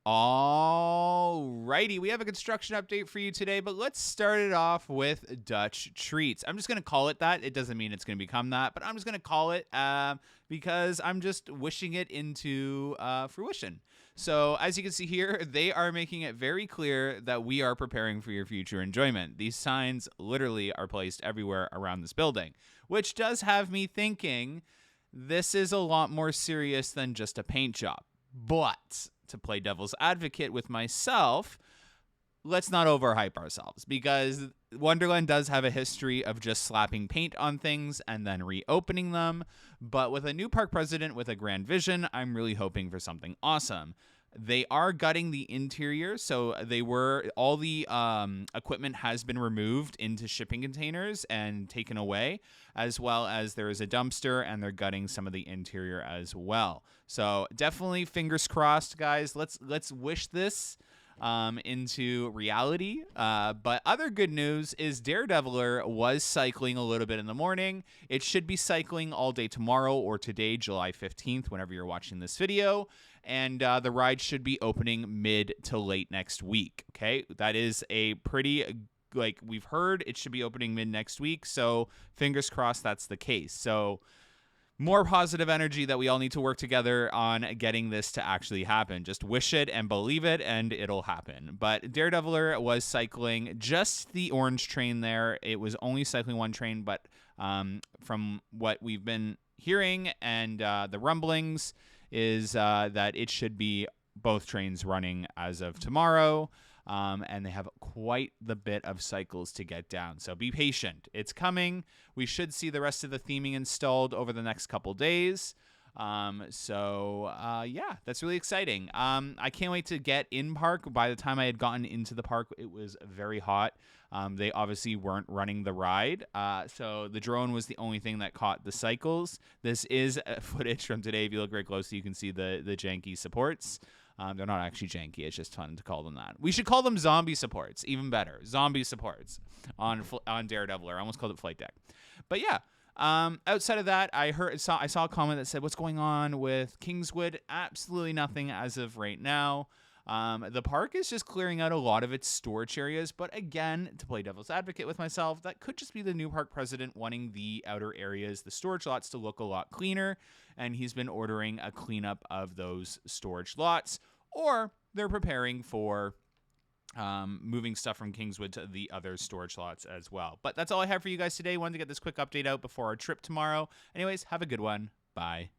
Alrighty, we have a construction update for you today, but let's start it off with Dutch Treats. I'm just going to call it that. It doesn't mean it's going to become that, but I'm just going to call it because I'm just wishing it into fruition. So as you can see here, they are making it very clear that we are preparing for your future enjoyment. These signs literally are placed everywhere around this building, which does have me thinking this is a lot more serious than just a paint job. But to play devil's advocate with myself, let's not overhype ourselves, because Wonderland does have a history of just slapping paint on things and then reopening them. But with a new park president with a grand vision, I'm really hoping for something awesome. They are gutting the interior, so all the equipment has been removed into shipping containers and taken away, as well as there is a dumpster, and they're gutting some of the interior as well. So definitely fingers crossed, guys. Let's wish this into reality. But other good news is Daredeviler was cycling a little bit in the morning. It should be cycling all day tomorrow or today, July 15th, whenever you're watching this video. And the ride should be opening mid to late next week. Okay, that is a pretty, we've heard it should be opening mid next week. So fingers crossed that's the case. So more positive energy that we all need to work together on getting this to actually happen. Just wish it and believe it, and it'll happen. But Daredeviler was cycling just the orange train there. It was only cycling one train, but from what we've been hearing and the rumblings is that it should be both trains running as of tomorrow. And they have quite the bit of cycles to get down. So be patient. It's coming. We should see the rest of the theming installed over the next couple days. Yeah, that's really exciting. I can't wait to get in park. By the time I had gotten into the park, it was very hot. They obviously weren't running the ride. So the drone was the only thing that caught the cycles. This is footage from today. If you look very closely, you can see the janky supports. They're not actually janky. It's just fun to call them that. We should call them zombie supports. Even better. Zombie supports on Daredeviler. I almost called it Flight Deck. But yeah, outside of that, I saw a comment that said, what's going on with Kingswood? Absolutely nothing as of right now. The park is just clearing out a lot of its storage areas. But again, to play devil's advocate with myself, that could just be the new park president wanting the outer areas, the storage lots, to look a lot cleaner. And he's been ordering a cleanup of those storage lots. Or they're preparing for moving stuff from Kingswood to the other storage lots as well. But that's all I have for you guys today. Wanted to get this quick update out before our trip tomorrow. Anyways, have a good one. Bye.